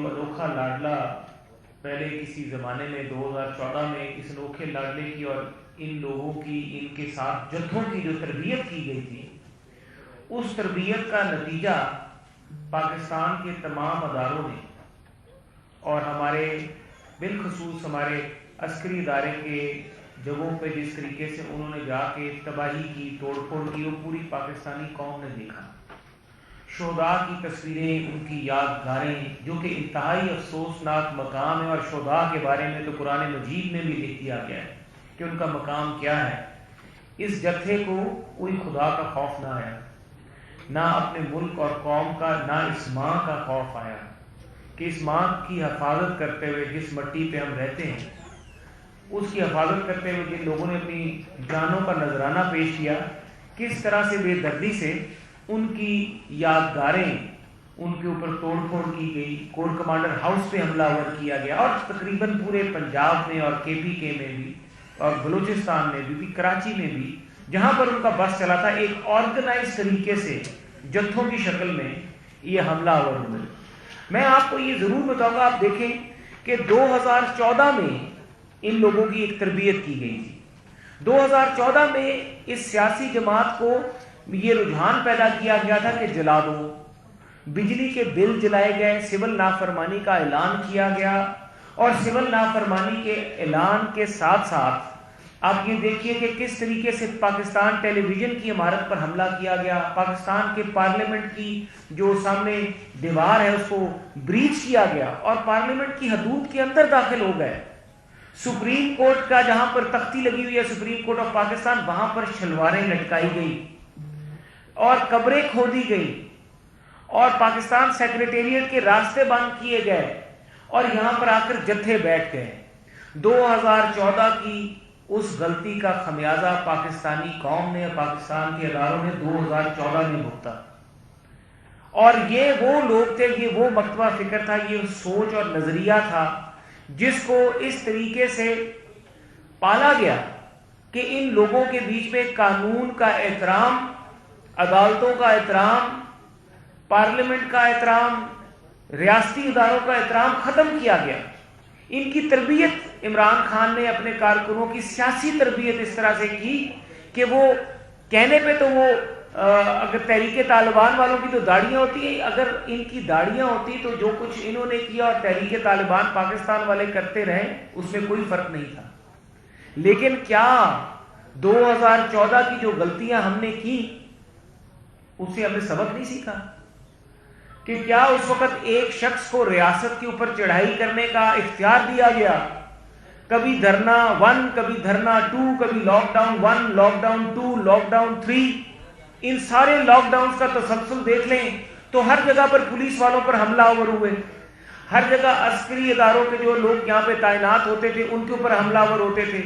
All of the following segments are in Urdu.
انوکھا لاڈلا پہلے کسی زمانے میں 2014 میں اس انوکھے لاڈلے کی اور ان لوگوں کی ان کے ساتھ جتھوں کی جو تربیت کی گئی تھی، اس تربیت کا نتیجہ پاکستان کے تمام اداروں نے اور ہمارے بالخصوص ہمارے عسکری ادارے کے جگہوں پہ جس طریقے سے انہوں نے جا کے تباہی کی، توڑ پھوڑ کی، وہ پوری پاکستانی قوم نے دیکھا۔ شہداء کی تصویریں، ان کی یادگاریں، جو کہ انتہائی افسوسناک مقام ہے، اور شہداء کے بارے میں تو قرآن مجید میں بھی لکھ دیا گیا ہے کہ ان کا مقام کیا ہے۔ اس جتھے کو کوئی خدا کا خوف نہ آیا، نہ اپنے ملک اور قوم کا، نہ اس ماں کا خوف آیا کہ اس ماں کی حفاظت کرتے ہوئے جس مٹی پہ ہم رہتے ہیں، اس کی حفاظت کرتے ہوئے جن لوگوں نے اپنی جانوں کا نذرانہ پیش کیا، کس طرح سے بے دردی سے ان کی یادگاریں، ان کے اوپر توڑ پھوڑ کی گئی، کور کمانڈر ہاؤس پہ حملہ آور کیا گیا، اور تقریباً پورے پنجاب میں اور KPK میں بھی اور بلوچستان میں بھی، کراچی میں بھی، جہاں پر ان کا بس چلا تھا، ایک آرگنائز طریقے سے جتھوں کی شکل میں یہ حملہ آور ہوئے۔ میں آپ کو یہ ضرور بتاؤں گا، آپ دیکھیں کہ 2014 میں ان لوگوں کی ایک تربیت کی گئی تھی۔ 2014 میں اس سیاسی جماعت کو یہ رجحان پیدا کیا گیا تھا کہ جلا دو، بجلی کے بل جلائے گئے، سول نافرمانی کا اعلان کیا گیا، اور سول نافرمانی کے اعلان کے ساتھ ساتھ آپ یہ دیکھیے کہ کس طریقے سے پاکستان ٹیلی ویژن کی عمارت پر حملہ کیا گیا، پاکستان کے پارلیمنٹ کی جو سامنے دیوار ہے اس کو بریچ کیا گیا، اور پارلیمنٹ کی حدود کے اندر داخل ہو گئے۔ سپریم کورٹ کا جہاں پر تختی لگی ہوئی ہے، سپریم کورٹ آف پاکستان، وہاں پر شلواریں لٹکائی گئی اور قبریں کھودی گئی، اور پاکستان سیکریٹریٹ کے راستے بند کیے گئے، اور یہاں پر آ کر جتھے بیٹھ گئے۔ 2014 کی اس غلطی کا خمیازہ پاکستانی قوم نے، پاکستان کے اداروں نے 2014 میں بھگتا، اور یہ وہ لوگ تھے، یہ وہ مکتبہ فکر تھا، یہ سوچ اور نظریہ تھا جس کو اس طریقے سے پالا گیا کہ ان لوگوں کے بیچ میں قانون کا احترام، عدالتوں کا احترام، پارلیمنٹ کا احترام، ریاستی اداروں کا احترام ختم کیا گیا۔ ان کی تربیت عمران خان نے اپنے کارکنوں کی سیاسی تربیت اس طرح سے کی کہ وہ کہنے پہ تو وہ اگر تحریک طالبان والوں کی تو داڑیاں ہوتی ہیں، اگر ان کی داڑیاں ہوتی تو جو کچھ انہوں نے کیا اور تحریک طالبان پاکستان والے کرتے رہے اس میں کوئی فرق نہیں تھا۔ لیکن کیا 2014 کی جو غلطیاں ہم نے کی اس سے ہم نے سبق نہیں سیکھا؟ کہ کیا اس وقت ایک شخص کو ریاست کے اوپر چڑھائی کرنے کا اختیار دیا گیا، کبھی دھرنا 1، کبھی دھرنا 2، کبھی lockdown 1، lockdown 2، lockdown 3، ان سارے لاک ڈاؤنز کا تسلسل دیکھ لیں تو ہر جگہ پر پولیس والوں پر حملہ آور ہوئے، ہر جگہ عسکری اداروں کے جو لوگ یہاں پہ تعینات ہوتے تھے ان کے اوپر حملہ آور ہوتے تھے،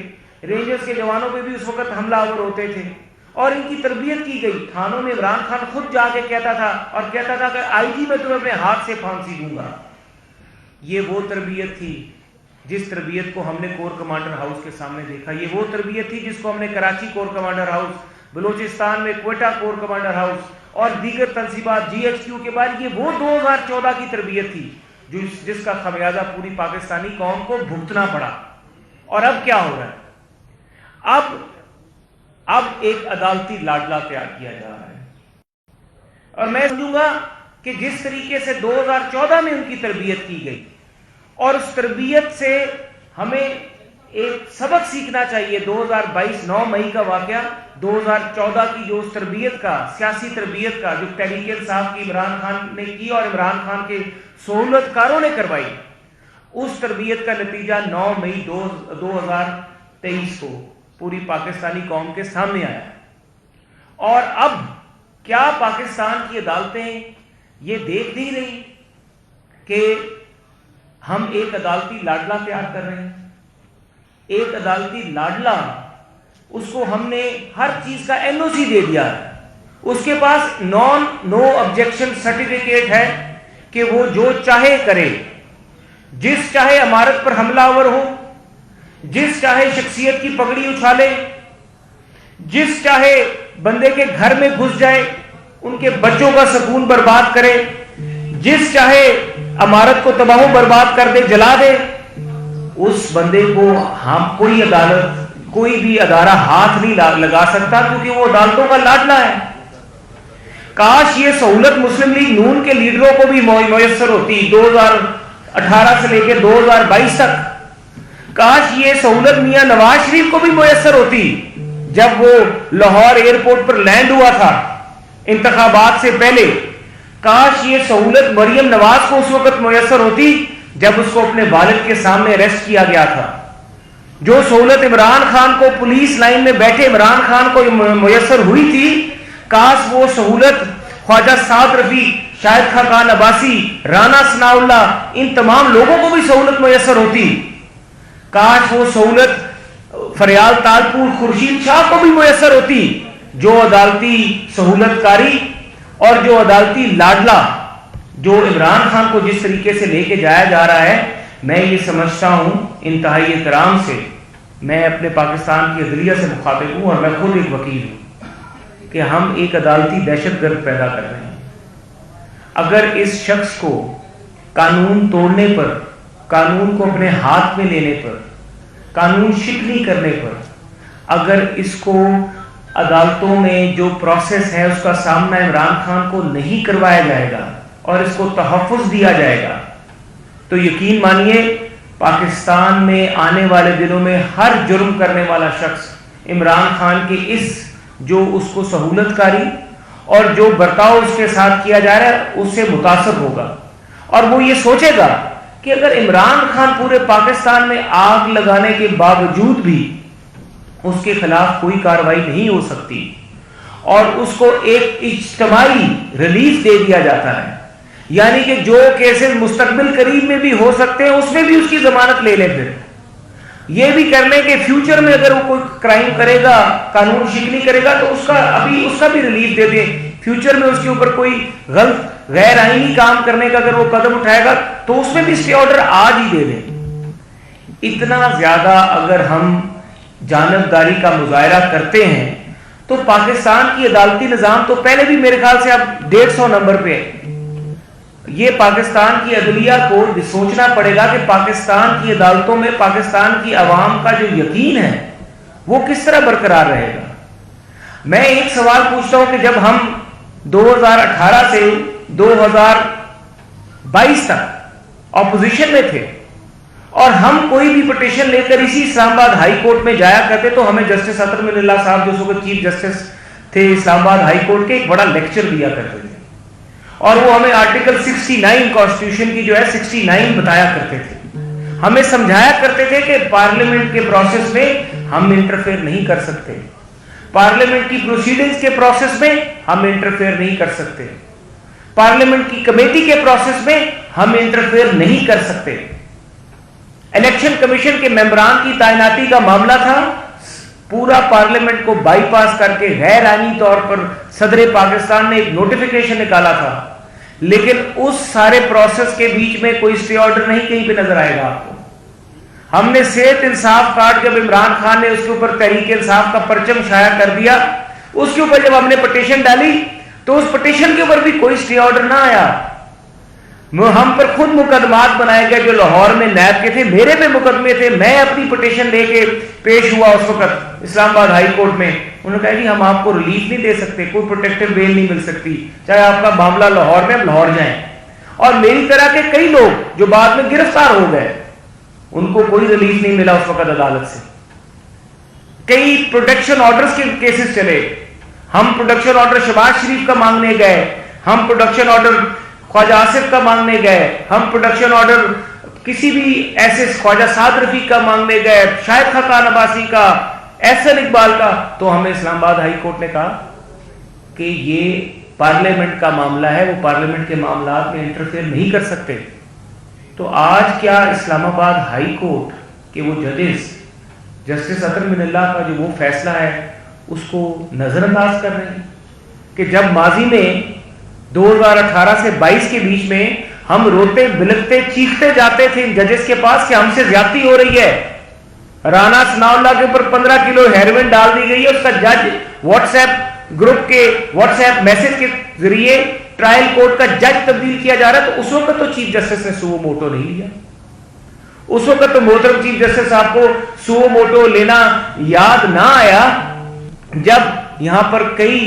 رینجرز کے جوانوں پہ بھی اس وقت حملہ آور ہوتے تھے، اور ان کی تربیت کی گئی۔ تھانوں میں عمران خان خود جا کے کہتا تھا، اور کہتا تھا کہ IG میں تمہیں اپنے ہاتھ سے پھانسی دوں گا۔ یہ وہ تربیت تھی جس تربیت کو ہم نے کور کمانڈر ہاؤس کے سامنے دیکھا، یہ وہ تربیت تھی جس کو ہم نے Karachi corps commander house, Balochistan میں کوئٹہ کور کمانڈر ہاؤس اور دیگر تنصیبات GHQ کے بعد، یہ وہ 2014 کی تربیت تھی جس کا خمیازہ پوری پاکستانی قوم کو بھگتنا پڑا۔ اور اب کیا ہو رہا ہے؟ اب ایک عدالتی لاڈلا تیار کیا جا رہا ہے، اور میں سمجھوں گا کہ جس طریقے سے 2014 میں ان کی تربیت کی گئی، اور اس تربیت سے ہمیں ایک سبق سیکھنا چاہیے۔ 2022 9 مئی کا واقعہ، 2014 کی جو اس تربیت کا، سیاسی تربیت کا جو تحریک انصاف کی عمران خان نے کی اور عمران خان کے سہولت کاروں نے کروائی، اس تربیت کا نتیجہ 9 مئی 2023 کو پوری پاکستانی قوم کے سامنے آیا۔ اور اب کیا پاکستان کی عدالتیں یہ دیکھ نہیں رہی کہ ہم ایک عدالتی لاڈلا تیار کر رہے ہیں؟ ایک عدالتی لاڈلا، اس کو ہم نے ہر چیز کا NOC دے دیا ہے، اس کے پاس نو آبجیکشن سرٹیفکیٹ ہے کہ وہ جو چاہے کرے، جس چاہے عمارت پر حملہ آور ہو، جس چاہے شخصیت کی پگڑی اچھالے، جس چاہے بندے کے گھر میں گھس جائے، ان کے بچوں کا سکون برباد کرے، جس چاہے عمارت کو تباہ و برباد کر دے, جلا دے, اس بندے کو ہم کوئی عدالت, کوئی بھی ادارہ ہاتھ نہیں لگا سکتا, کیونکہ وہ عدالتوں کا لاڈلا ہے. کاش یہ سہولت مسلم لیگ نون کے لیڈروں کو بھی میسر ہوتی 2018 سے لے کے 2022 تک. کاش یہ سہولت میاں نواز شریف کو بھی میسر ہوتی جب وہ لاہور ایئرپورٹ پر لینڈ ہوا تھا انتخابات سے پہلے. کاش یہ سہولت مریم نواز کو اس وقت میسر ہوتی جب اس کو اپنے والد کے سامنے اریسٹ کیا گیا تھا. جو سہولت عمران خان کو پولیس لائن میں بیٹھے عمران خان کو میسر ہوئی تھی, کاش وہ سہولت خواجہ سعد رفیق, شاہد خاقان عباسی, رانا ثناء اللہ, ان تمام لوگوں کو بھی سہولت میسر ہوتی. کاش وہ سہولت فریال تالپور خورشید شاہ کو بھی میسر ہوتی, جو عدالتی سہولت کاری اور جو عدالتی لاڈلا جو عمران خان کو جس طریقے سے لے کے جایا جا رہا ہے. میں یہ سمجھتا ہوں انتہائی احترام سے, میں اپنے پاکستان کی عدلیہ سے مخاطب ہوں اور میں خود ایک وکیل ہوں, کہ ہم ایک عدالتی دہشت گرد پیدا کر رہے ہیں. اگر اس شخص کو قانون توڑنے پر, قانون کو اپنے ہاتھ میں لینے پر, قانون شکنی کرنے پر, اگر اس کو عدالتوں میں جو پروسیس ہے اس کا سامنا عمران خان کو نہیں کروایا جائے گا اور اس کو تحفظ دیا جائے گا, تو یقین مانیے پاکستان میں آنے والے دنوں میں ہر جرم کرنے والا شخص عمران خان کے اس جو اس کو سہولت کاری اور جو برتاؤ اس کے ساتھ کیا جا رہا ہے اس سے متاثر ہوگا, اور وہ یہ سوچے گا کہ اگر عمران خان پورے پاکستان میں آگ لگانے کے باوجود بھی اس کے خلاف کوئی کارروائی نہیں ہو سکتی اور اس کو ایک اجتماعی ریلیف دے دیا جاتا ہے, یعنی کہ جو کیسز مستقبل قریب میں بھی ہو سکتے ہیں اس میں بھی اس کی ضمانت لے لیں, پھر یہ بھی کر لیں کہ فیوچر میں اگر وہ کوئی کرائم کرے گا, قانون شکنی کرے گا, تو اس کا بھی ریلیف دے دیں. فیوچر میں اس کے اوپر کوئی غلط غیر آئینی کام کرنے کا اگر وہ قدم اٹھائے گا تو اس میں بھی اسٹے آرڈر آج ہی دے دیں. اتنا زیادہ اگر ہم جانبداری کا مظاہرہ کرتے ہیں تو پاکستان کی عدالتی نظام تو پہلے بھی میرے خیال سے اب 150 نمبر پہ ہے. یہ پاکستان کی عدلیہ کو سوچنا پڑے گا کہ پاکستان کی عدالتوں میں پاکستان کی عوام کا جو یقین ہے وہ کس طرح برقرار رہے گا. میں ایک سوال پوچھتا ہوں کہ جب ہم 2018 سے 2022 تک اپوزیشن میں تھے اور ہم کوئی بھی پٹیشن لے کر اسی اسلام آباد ہائی کورٹ میں جایا کرتے تو ہمیں جسٹس اطہر من اللہ صاحب جو اس وقت چیف جسٹس تھے اسلام آباد ہائی کورٹ کے, ایک بڑا لیکچر دیا کرتے تھے اور وہ ہمیں آرٹیکل 69 کانسٹیٹیوشن کی جو ہے 69 بتایا کرتے تھے, ہمیں سمجھایا کرتے تھے کہ پارلیمنٹ کے پروسیس میں ہم انٹرفیئر نہیں کر سکتے, پارلیمنٹ کی پروسیڈنگز کے پروسیس میں ہم انٹرفیئر نہیں کر سکتے, پارلیمنٹ کی کمیٹی کے پروسیس میں ہم انٹرفیئر نہیں کر سکتے. الیکشن کمیشن کے ممبران کی تعیناتی کا معاملہ تھا, پورا پارلیمنٹ کو بائی پاس کر کے غیر آئینی طور پر صدر پاکستان نے ایک نوٹیفیکیشن نکالا تھا, لیکن اس سارے پروسیس کے بیچ میں کوئی اسٹے آرڈر نہیں کہیں پہ نظر آئے گا آپ کو. ہم نے صحت انصاف کارڈ جب عمران خان نے اس کے اوپر تحریک انصاف کا پرچم شائع کر دیا, اس کے اوپر جب ہم نے پٹیشن ڈالی تو اس پٹیشن کے اوپر بھی کوئی اسٹے آرڈر نہ آیا. ہم پر خود مقدمات بنائے گئے جو لاہور میں نیب کے تھے, میرے پہ مقدمے تھے, میں اپنی پٹیشن لے کے پیش ہوا اس وقت اسلام آباد ہائی کورٹ میں. انہوں نے کہا کہ ہم آپ کو ریلیف نہیں دے سکتے, کوئی پروٹیکٹیو بیل نہیں مل سکتی, چاہے آپ کا معاملہ لاہور میں, اب لاہور جائیں. اور میری طرح کے کئی لوگ جو بعد میں گرفتار ہو گئے ان کو کوئی ریلیف نہیں ملا اس وقت عدالت سے. کئی پروٹیکشن آرڈرز کے کیسز چلے, ہم پروٹیکشن آرڈر شہباز شریف کا مانگنے گئے, ہم پروٹیکشن آرڈر خواجہ آصف کا مانگنے گئے, ہم پروڈکشن آرڈر کسی بھی ایسے خواجہ سعد رفیق کا مانگنے گئے, شاہد خاقان عباسی کا, احسن اقبال کا, تو ہمیں اسلام آباد ہائی کورٹ نے کہا کہ یہ پارلیمنٹ کا معاملہ ہے, وہ پارلیمنٹ کے معاملات میں انٹرفیئر نہیں کر سکتے. تو آج کیا اسلام آباد ہائی کورٹ کے وہ ججز جسٹس اطہر من اللہ کا جو وہ فیصلہ ہے اس کو نظر انداز کر رہے ہیں کہ جب ماضی میں 2018 سے 22 کے بیچ میں ہم روتے بلکتے چیختے جاتے تھے ان ججز کے پاس کہ ہم سے زیادتی ہو رہی ہے, رانا ثناء اللہ کے اوپر 15 کلو ہیروئن ڈال دی گئی ہے, اس کا جج واٹس ایپ گروپ کے واٹس ایپ میسج کے ذریعے ٹرائل کورٹ کا جج تبدیل کیا جا رہا ہے، تو اس وقت تو چیف جسٹس نے سو موٹو نہیں لیا. اس وقت تو محترم چیف جسٹس صاحب کو سو موٹو لینا یاد نہ آیا جب یہاں پر کئی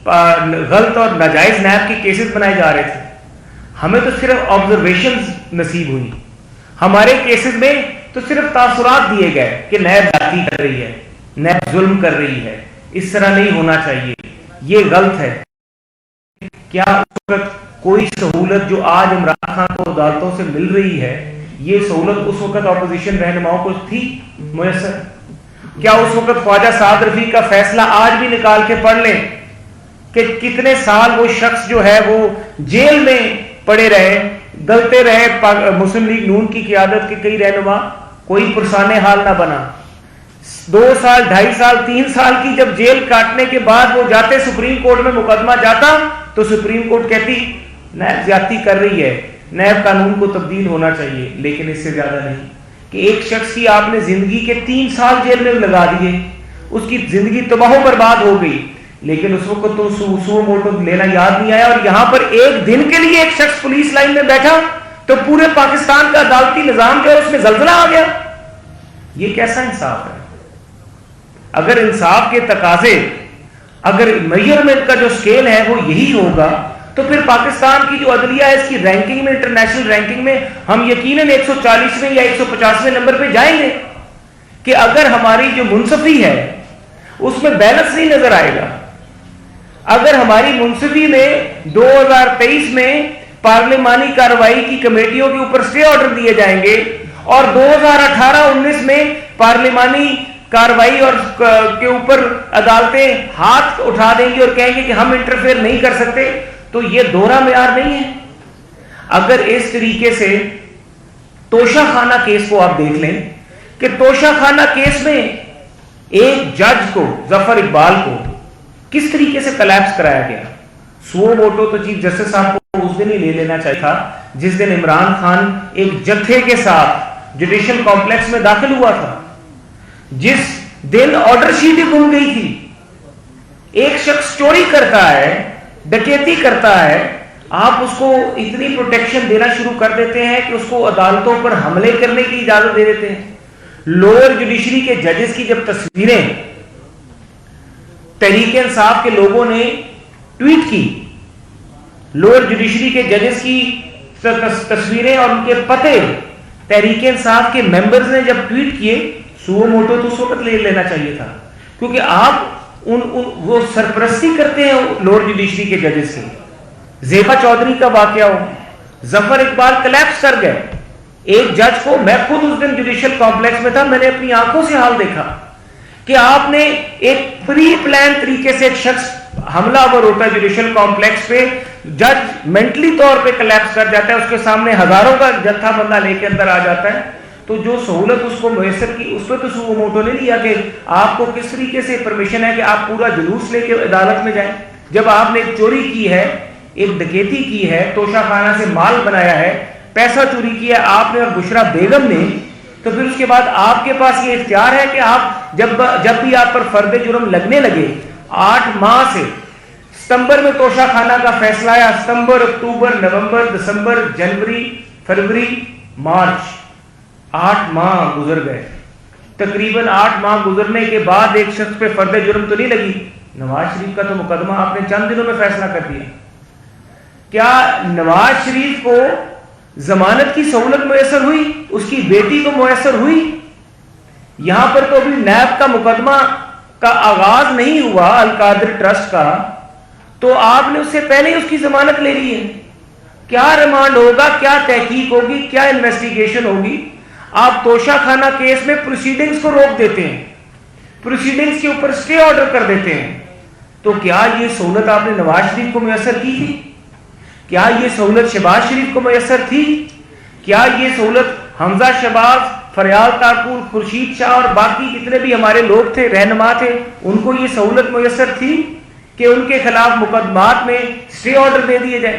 غلط اور ناجائز نیب کے کیسز بنائے جا رہے تھے. ہمیں تو صرف آبزرویشنز نصیب ہوئی. ہمارے کیسز میں تو صرف تاثرات دیے گئے کہ نیب جاتی کر رہی ہے، نیب ظلم کر رہی ہے، اس طرح نہیں ہونا چاہیے، یہ غلط ہے. کیا اس وقت کوئی سہولت جو آج عمران خان کو عدالتوں سے مل رہی ہے، یہ سہولت اس وقت اپوزیشن رہنماؤں کو تھی میسر؟ کیا اس وقت خواجہ سعد رفیق کا فیصلہ آج بھی نکال کے پڑھ لیں کہ کتنے سال وہ شخص جو ہے وہ جیل میں پڑے رہے، گلتے رہے، مسلم لیگ نون کی قیادت کے کئی رہنما، کوئی پرسان حال نہ بنا. 2 سال 2.5 سال 3 سال کی جب جیل کاٹنے کے بعد وہ جاتے سپریم کورٹ میں مقدمہ جاتا تو سپریم کورٹ کہتی نیب زیادتی کر رہی ہے، نیب قانون کو تبدیل ہونا چاہیے. لیکن اس سے زیادہ نہیں کہ ایک شخص کی آپ نے زندگی کے 3 سال جیل میں لگا دیے، اس کی زندگی تباہ و برباد ہو گئی، لیکن اس وقت تو سو موٹو لینا یاد نہیں آیا. اور یہاں پر ایک دن کے لیے ایک شخص پولیس لائن میں بیٹھا تو پورے پاکستان کا عدالتی نظام جو ہے اس میں زلزلہ آ گیا. یہ کیسا انصاف ہے؟ اگر انصاف کے تقاضے، اگر میجرمنٹ کا جو سکیل ہے وہ یہی ہوگا تو پھر پاکستان کی جو عدلیہ ہے اس کی رینکنگ میں، انٹرنیشنل رینکنگ میں ہم یقیناً 140ویں یا 150ویں نمبر پہ جائیں گے. کہ اگر ہماری جو منصفی ہے اس میں بیلنس نہیں نظر آئے گا، اگر ہماری منصفی میں 2023 میں پارلیمانی کارروائی کی کمیٹیوں کے اوپر سٹے آرڈر دیے جائیں گے اور 2018-19 میں پارلیمانی کارروائی اور کے اوپر عدالتیں ہاتھ اٹھا دیں گی اور کہیں گے کہ ہم انٹرفیئر نہیں کر سکتے، تو یہ دوہرا معیار نہیں ہے. اگر اس طریقے سے توشہ خانہ کیس کو آپ دیکھ لیں کہ توشہ خانہ کیس میں ایک جج کو، ظفر اقبال کو کس طریقے سے کلیپس کرایا گیا. سو موٹو تو چیف جسٹس صاحب کو اس دن ہی لے لینا چاہیے تھا جس دن عمران خان ایک جتھے کے ساتھ جوڈیشل کمپلیکس میں داخل ہوا تھا، جس دن آرڈر شیٹ ہی گم گئی تھی. ایک شخص چوری کرتا ہے، ڈکیتی کرتا ہے، آپ اس کو اتنی پروٹیکشن دینا شروع کر دیتے ہیں کہ اس کو عدالتوں پر حملے کرنے کی اجازت دے دیتے ہیں. لوور جوڈیشری کے ججز کی جب تصویریں تحریک انصاف کے لوگوں نے ٹویٹ کی، لوور جوڈیشری کے ججز کی تصویریں اور ان کے پتے تحریک انصاف کے ممبرز نے جب ٹویٹ کیے، سو موٹو تو اس وقت لے لینا چاہیے تھا. کیونکہ آپ وہ سرپرستی کرتے ہیں لوور جوڈیشری کے ججز کی. زیبا چودھری کا واقعہ ہو، ظفر اقبال کلیپس کر گئے ایک جج کو. میں خود اس دن جوڈیشل کمپلیکس میں تھا، میں نے اپنی آنکھوں سے حال دیکھا کہ آپ نے ایک پری پلان طریقے سے ایک شخص حملہ آور ہوتا ہے جوڈیشل کمپلیکس پہ، جج مینٹلی طور پہ کلیپس کر جاتا ہے، اس کے سامنے ہزاروں کا جتھا بندہ لے کے اندر آ جاتا ہے. تو جو سہولت اس کو میسر کی اس پہ تو سو موٹو نے لیا کہ آپ کو کس طریقے سے پرمیشن ہے کہ آپ پورا جلوس لے کے عدالت میں جائیں. جب آپ نے ایک چوری کی ہے، ایک ڈکیتی کی ہے، توشہ خانہ سے مال بنایا ہے، پیسہ چوری کیا ہے آپ نے اور بشرا بیگم نے، تو پھر اس کے بعد آپ کے پاس یہ اختیار ہے کہ آپ جب بھی آپ پر فرد جرم لگنے لگے، 8 ماہ سے ستمبر میں توشہ خانہ کا فیصلہ آیا، ستمبر، اکتوبر، نومبر، دسمبر، جنوری، فروری، مارچ، 8 ماہ گزر گئے. تقریباً 8 ماہ گزرنے کے بعد ایک شخص پہ فرد جرم تو نہیں لگی. نواز شریف کا تو مقدمہ آپ نے چند دنوں میں فیصلہ کر دیا. کیا نواز شریف کو ضمانت کی سہولت میسر ہوئی؟ اس کی بیٹی کو میسر ہوئی؟ یہاں پر تو ابھی نیب کا مقدمہ کا آغاز نہیں ہوا القادر ٹرسٹ کا، تو آپ نے اس سے پہلے ہی اس کی ضمانت لے لی ہے. کیا ریمانڈ ہوگا، کیا تحقیق ہوگی، کیا انویسٹیگیشن ہوگی؟ آپ توشہ خانہ کیس میں پروسیڈنگز کو روک دیتے ہیں، پروسیڈنگز کے اوپر سٹے آرڈر کر دیتے ہیں. تو کیا یہ سہولت آپ نے نواز شریف کو میسر کی تھی؟ کیا یہ سہولت شہباز شریف کو میسر تھی؟ کیا یہ سہولت حمزہ شہباز، فریال تارکول، خورشید شاہ اور باقی جتنے بھی ہمارے لوگ تھے، رہنما تھے، ان کو یہ سہولت میسر تھی کہ ان کے خلاف مقدمات میں سٹے آرڈر دے دیے جائیں؟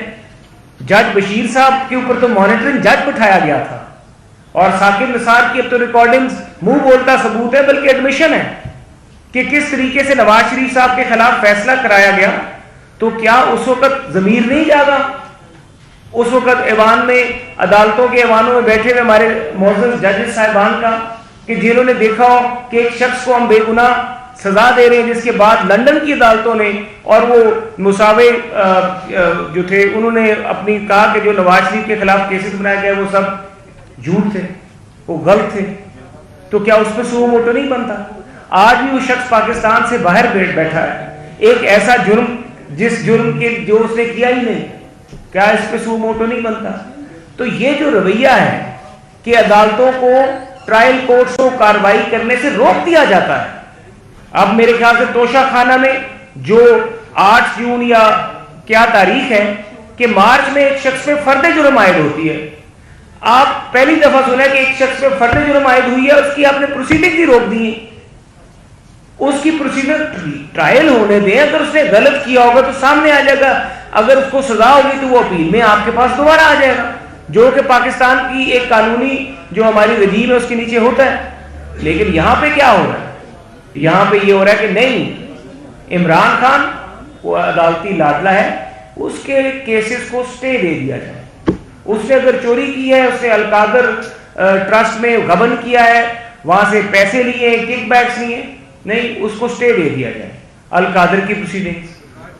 جج بشیر صاحب کے اوپر تو مانیٹرنگ جج بٹھایا گیا تھا، اور ثاقب نثار کی اب تو ریکارڈنگز منہ بولتا ثبوت ہے بلکہ ایڈمیشن ہے کہ کس طریقے سے نواز شریف صاحب کے خلاف فیصلہ کرایا گیا. تو کیا اس وقت ضمیر نہیں جاگا؟ اس وقت ایوان میں، عدالتوں کے ایوانوں میں بیٹھے ہوئے ہمارے معزز ججز صاحبان کا، کہ جنہوں نے دیکھا ہو کہ ایک شخص کو ہم بے گناہ سزا دے رہے ہیں، جس کے بعد لندن کی عدالتوں نے اور وہ مساوے جو تھے انہوں نے اپنی کہا کہ جو نواز شریف کے خلاف کیسز بنائے گئے وہ سب جھوٹ تھے، وہ غلط تھے، تو کیا اس پہ سو موٹو نہیں بنتا؟ آج بھی وہ شخص پاکستان سے باہر بیٹھا ہے، ایک ایسا جرم جس جرم کے جو اس نے کیا ہی نہیں، کیا اس پہ سو موٹو نہیں بنتا؟ تو یہ جو رویہ ہے کہ عدالتوں کو، ٹرائل کورٹس کو کارروائی کرنے سے روک دیا جاتا ہے. اب میرے خیال سے توشہ خانہ میں جو 8 جون یا کیا تاریخ ہے کہ مارچ میں ایک شخص پہ فرد جرم عائد ہوتی ہے. آپ پہلی دفعہ سنا کہ ایک شخص پہ فرد جرم عائد ہوئی ہے، اس کی آپ نے پروسیڈنگ ہی روک دی ہے. اس کی پروسیڈر ٹرائل ہونے دیں، اگر اس نے غلط کیا ہوگا تو سامنے آ جائے گا، اگر اس کو سزا ہوگی تو وہ اپیل میں آپ کے پاس دوبارہ آ جائے گا، جو کہ پاکستان کی ایک قانونی جو ہماری رجیم ہے اس کے نیچے ہوتا ہے. لیکن یہاں پہ کیا ہو رہا ہے؟ یہاں پہ یہ ہو رہا ہے کہ نہیں، عمران خان وہ عدالتی لاڈلا ہے، اس کے کیسز کو سٹے دے دیا جائے. اس نے اگر چوری کی ہے، اس نے القادر ٹرسٹ میں غبن کیا ہے، وہاں سے پیسے لیے، کک بیکس لیے، نہیں، اس کو سٹے دے دیا جائے. القادر کی پروسیڈنگز،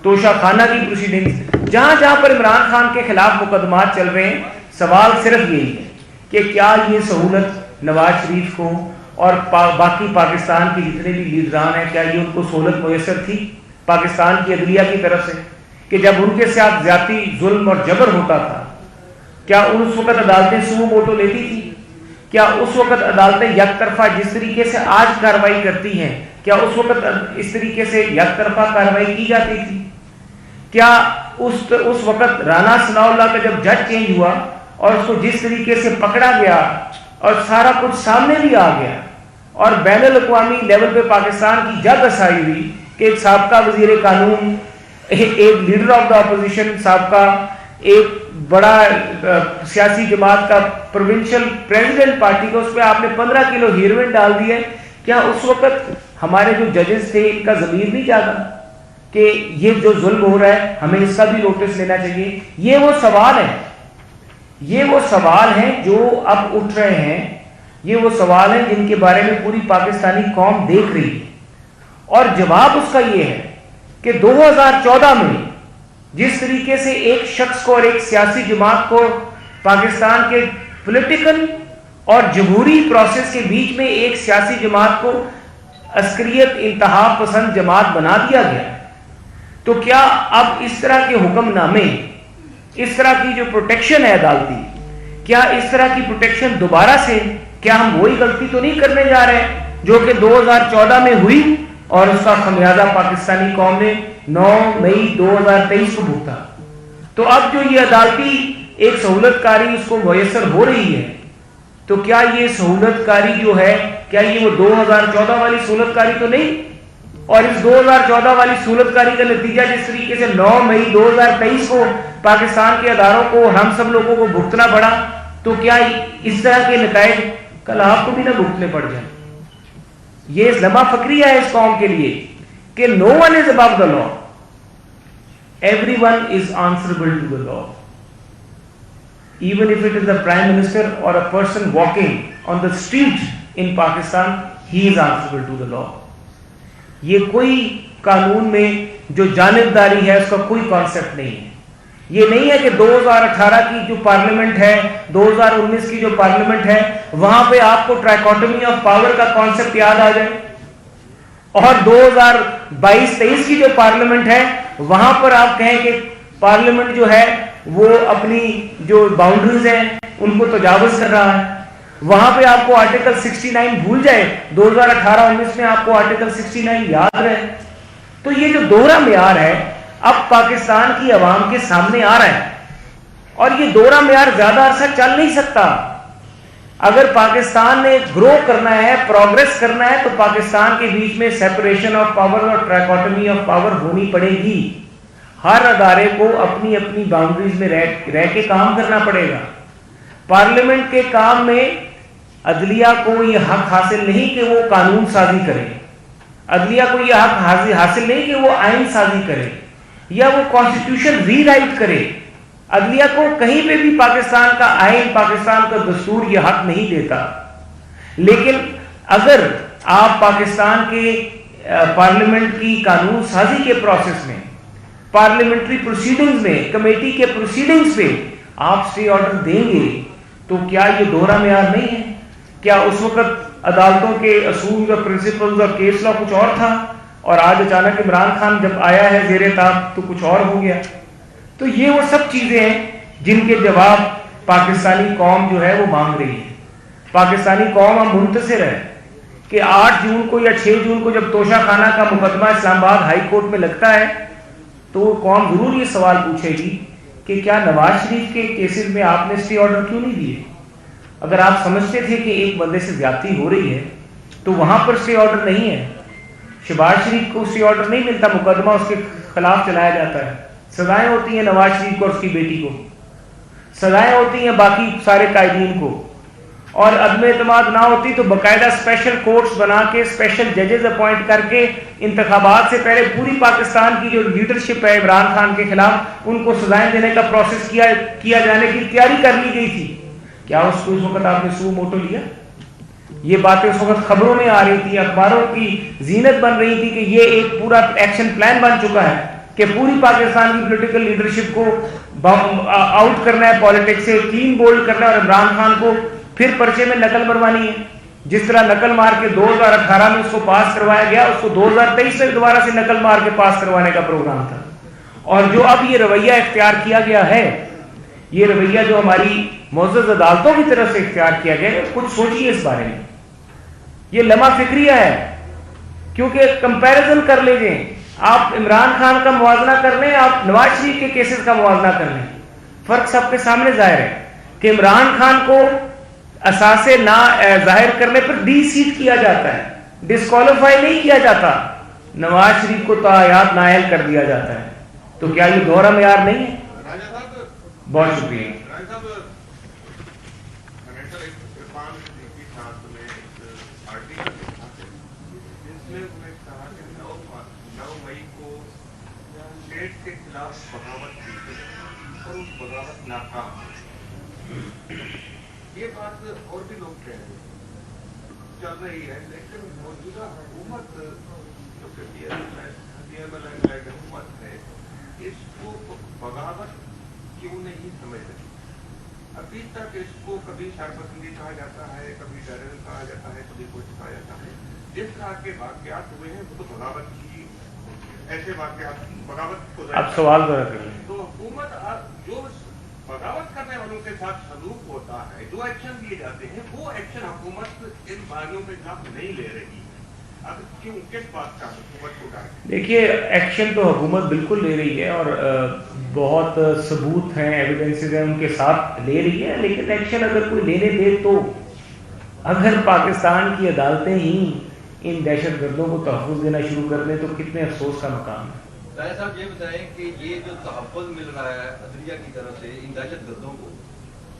توشہ خانہ کی پروسیڈنگز، جہاں جہاں پر عمران خان کے خلاف مقدمات چل رہے ہیں، سوال صرف یہی ہے کہ کیا یہ سہولت نواز شریف کو اور باقی پاکستان کے جتنے بھی لیڈران ہیں، کیا یہ ان کو سہولت میسر تھی پاکستان کی عدلیہ کی طرف سے کہ جب ان کے ساتھ زیادتی، ظلم اور جبر ہوتا تھا، کیا اس وقت عدالتیں سو موٹو لیتی تھی؟ کیا اس وقت عدالتیں یک طرفہ جس طریقے سے آج کارروائی کرتی ہیں، کیا اس وقت اس طریقے سے یک طرفہ کارروائی کی جاتی تھی؟ کیا اس وقت رانا ثناء اللہ کا جب جج چینج ہوا اور اس کو جس طریقے سے پکڑا گیا اور سارا کچھ سامنے بھی آ گیا اور بین الاقوامی لیول پہ پاکستان کی جگ رسائی ہوئی کہ ایک سابقہ وزیر قانون، ایک لیڈر آف دا اپوزیشن، سابقہ ایک بڑا سیاسی جماعت کا پروونشل پریزیڈنٹ پارٹی کا، اس پہ آپ نے 15 کلو ہیروئن ڈال دی ہے. کیا اس وقت ہمارے جو ججز تھے ان کا ضمیر نہیں جاگا کہ یہ جو ظلم ہو رہا ہے ہمیں اس کا بھی نوٹس لینا چاہیے؟ یہ وہ سوال ہے، یہ وہ سوال ہیں جو اب اٹھ رہے ہیں، یہ وہ سوال ہیں جن کے بارے میں پوری پاکستانی قوم دیکھ رہی ہے. اور جواب اس کا یہ ہے کہ 2014 میں جس طریقے سے ایک شخص کو اور ایک سیاسی جماعت کو پاکستان کے پولیٹیکل اور جمہوری پروسیس کے بیچ میں ایک سیاسی جماعت کو عسکریت انتہا پسند جماعت بنا دیا گیا، تو کیا اب اس طرح کے حکم نامے، اس طرح کی جو پروٹیکشن ہے عدالتی، کیا اس طرح کی پروٹیکشن دوبارہ سے، کیا ہم وہی غلطی تو نہیں کرنے جا رہے ہیں جو کہ 2014 میں ہوئی اور اس کا خمیازہ پاکستانی قوم نے 9 مئی 2023 کو بھگتا؟ تو اب جو یہ عدالتی ایک سہولت کاری اس کو میسر ہو رہی ہے، تو کیا یہ سہولت کاری جو ہے، کیا یہ وہ 2014 والی سہولت کاری تو نہیں؟ اور اس 2014 والی سہولت کاری کا نتیجہ جس طریقے سے 9 مئی 2023 کو پاکستان کے اداروں کو، ہم سب لوگوں کو بھگتنا پڑا، تو کیا اس طرح کے نتائج کل آپ کو بھی نہ بھگتنے پڑ جائیں؟ یہ لمحہ فکریہ ہے اس قوم کے لیے کہ no one is above the law, everyone is answerable to the law. Even if it is the Prime Minister or a person walking on the street in Pakistan, he is answerable to the law. یہ کوئی قانون میں جو جانبداری ہے اس کا کوئی کانسیپٹ نہیں ہے. یہ نہیں ہے کہ 2018 کی جو پارلیمنٹ ہے، 2019 کی جو پارلیمنٹ ہے، وہاں پہ آپ کو ٹرائکوٹمی آف پاور کا کانسیپٹ یاد آ جائے، اور 2022-23 کی جو پارلیمنٹ ہے وہاں پر آپ کہیں کہ پارلیمنٹ جو ہے وہ اپنی جو باؤنڈریز ہیں ان کو تجاوز کر رہا ہے. وہاں پہ آپ کو آرٹیکل 69 بھول جائے، 2018-19 میں آپ کو آرٹیکل 69 یاد رہے. تو یہ جو دوہرا معیار ہے اب پاکستان کی عوام کے سامنے آ رہا ہے، اور یہ دوہرا معیار زیادہ عرصہ چل نہیں سکتا. اگر پاکستان نے گرو کرنا ہے، پروگریس کرنا ہے، تو پاکستان کے بیچ میں سیپریشن آف پاور اور ٹرائکوٹمی آف پاور ہونی پڑے گی. ہر ادارے کو اپنی اپنی باؤنڈریز میں رہ کے کام کرنا پڑے گا. پارلیمنٹ کے کام میں عدلیہ کو یہ حق حاصل نہیں کہ وہ قانون سازی کرے، عدلیہ کو یہ حق حاصل نہیں کہ وہ آئین سازی کرے. یا وہ کانسٹیٹیوشن ری رائٹ کرے. عدلیہ کو کہیں پہ بھی پاکستان کا آئین، پاکستان کا دستور یہ حق نہیں دیتا. لیکن اگر آپ پاکستان کے پارلیمنٹ کی قانون سازی کے پروسیس میں، پارلیمنٹری پروسیڈنگز میں، کمیٹی کے پروسیڈنگز پہ آپ اسٹے آرڈر دیں گے تو کیا یہ دوہرا معیار نہیں ہے؟ کیا اس وقت عدالتوں کے اصول اور پرنسپلز اور کیس لا کچھ اور تھا اور آج اچانک عمران خان جب آیا ہے زیر تاب تو کچھ اور ہو گیا؟ تو یہ وہ سب چیزیں ہیں جن کے جواب پاکستانی قوم جو ہے وہ مانگ رہی ہے. پاکستانی قوم ہم منتظر ہے کہ 8 جون کو یا 6 جون کو جب توشہ خانہ کا مقدمہ اسلام آباد ہائی کورٹ میں لگتا ہے تو قوم ضرور یہ سوال پوچھے گی کہ کیا نواز شریف کے کیسز میں آپ نے اسٹے آرڈر کیوں نہیں دیے؟ اگر آپ سمجھتے تھے کہ ایک بندے سے زیادتی ہو رہی ہے تو وہاں پر اسٹے آرڈر نہیں ہے. شہباز شریف کو اسٹے آرڈر نہیں ملتا، مقدمہ اس کے خلاف چلایا جاتا ہے. سزائیں ہوتی ہیں نواز شریف کو اور اس کی بیٹی کو، سزائیں ہوتی ہیں باقی سارے قائدین کو، اور عدم اعتماد نہ ہوتی تو باقاعدہ اسپیشل کورٹس بنا کے اسپیشل ججز اپوائنٹ کر کے انتخابات سے پہلے پوری پاکستان کی جو لیڈرشپ ہے عمران خان کے خلاف ان کو سزائیں دینے کا پروسیس کیا جانے کی تیاری کر لی گئی تھی. کیا اس کو اس وقت آپ نے سو موٹو لیا؟ یہ باتیں اس وقت خبروں میں آ رہی تھی، اخباروں کی زینت بن رہی تھی کہ یہ ایک پورا ایکشن پلان بن چکا ہے کہ پوری پاکستان کی پولیٹیکل لیڈرشپ کو آؤٹ کرنا ہے، پالیٹکس سے کلین بولڈ کرنا ہے اور عمران خان کو پھر پرچے میں نقل مروانی ہے. جس طرح نقل مار کے 2018 میں اس کو پاس کروایا گیا، اس کو 2023 میں دوبارہ سے نقل مار کے پاس کروانے کا پروگرام تھا. اور جو اب یہ رویہ اختیار کیا گیا ہے، یہ رویہ جو ہماری معزز عدالتوں کی طرف سے اختیار کیا گیا ہے، کچھ سوچیے اس بارے میں. یہ لمحہ فکریہ ہے، کیونکہ کمپیریزن کر لیجئے. آپ عمران خان کا موازنہ کر لیں، آپ نواز شریف کے کیسز کا موازنہ کر لیں، فرق سب کے سامنے ظاہر ہے کہ عمران خان کو اثاثے نہ ظاہر کرنے پر ڈی سیٹ کیا جاتا ہے، ڈسکوالیفائی نہیں کیا جاتا. نواز شریف کو تاحیات نااہل کر دیا جاتا ہے. تو کیا یہ دوہرا معیار نہیں ہے؟ بہت شکریہ. یہ بات اور بھی لوگ کہہ رہے ہیں، چل رہی ہے، لیکن موجودہ حکومت جو کہ حکومت ہے اس کو بغاوت کیوں نہیں سمجھ رہی؟ ابھی تک اس کو کبھی سرپسندی کہا جاتا ہے، کبھی ٹیرر کہا جاتا ہے، کبھی کچھ کہا جاتا ہے. جس طرح کے واقعات ہوئے ہیں وہ تو بغاوت کی، ایسے واقعات بغاوت کو اب سوال ذرا کریں. تو حکومت جو بغاوت کرنے والوں کے ساتھ سلوک ہوتا ہے، جو ایکشن لیے جاتے ہیں، وہ ایکشن حکومت ان بھائیوں کے خلاف نہیں لے رہی. اب کیوں، کس بات کا حکومت کو ڈر؟ دیکھیے ایکشن تو حکومت بالکل لے رہی ہے اور بہت ثبوت ہیں، ایویڈنسز ہیں ان کے ساتھ لے رہی ہے. لیکن ایکشن اگر کوئی لینے دے تو اگر پاکستان کی عدالتیں ہی ان دہشت گردوں کو تحفظ دینا شروع کر دیں تو کتنے افسوس کا مقام ہے. رائے صاحب یہ بتائیں کہ یہ جو تحفظ مل رہا ہے عدلیہ کی طرف سے ان دہشت گردوں کو،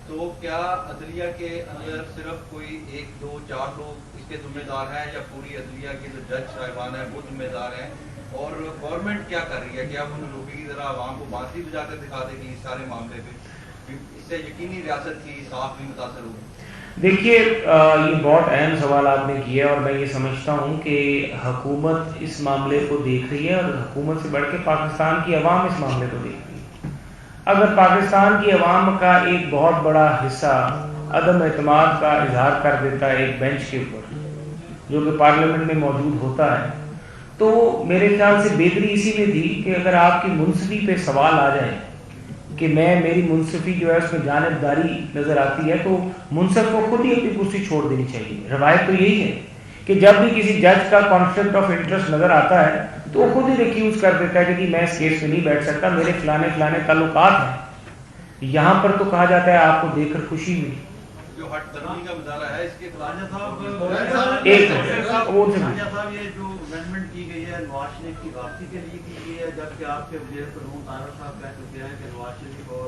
تو کیا عدلیہ کے اندر صرف کوئی 1 2 4 لوگ اس کے ذمہ دار ہیں یا پوری عدلیہ کے جو جج صاحبان ہیں وہ ذمہ دار ہیں؟ اور گورنمنٹ کیا کر رہی ہے؟ کیا وہ روکے گی، ذرا عوام کو بانسی بجا کر دکھا دے گی اس سارے معاملے پہ؟ اس سے یقینی ریاست کی صاف بھی متاثر ہوگی. دیکھیے یہ بہت اہم سوال آپ نے کیا اور میں یہ سمجھتا ہوں کہ حکومت اس معاملے کو دیکھ رہی ہے اور حکومت سے بڑھ کے پاکستان کی عوام اس معاملے کو دیکھ رہی ہے. اگر پاکستان کی عوام کا ایک بہت بڑا حصہ عدم اعتماد کا اظہار کر دیتا ہے ایک بینچ کے اوپر جو کہ پارلیمنٹ میں موجود ہوتا ہے، تو میرے خیال سے بہتری اسی میں تھی کہ اگر آپ کی منصفی پہ سوال آ جائے کہ میری منصفی جو ہے اس میں جانبداری نظر آتی ہے تو منصف کو خود ہی اپنی کرسی چھوڑ دینی چاہیے. روایت تو یہی ہے کہ جب بھی کسی جج کا کانفلکٹ آف انٹرسٹ نظر آتا ہے تو وہ خود ہی ریکیوز کر دیتا ہے کہ میں اس کیس میں نہیں بیٹھ سکتا، میرے فلانے تعلقات ہیں. یہاں پر تو کہا جاتا ہے آپ کو دیکھ کر خوشی ہوئی. جو ہٹ درمی کا مظاہرہ ہے اس کے صاحب ایک یہ جو امینڈمنٹ کی گئی ہے نواز شریف کی واپسی کے لیے کی گئی ہے، جبکہ آپ کے وزیر قانون طاہر صاحب کہہ چکے ہیں کہ نواز شریف اور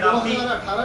2018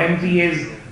MPs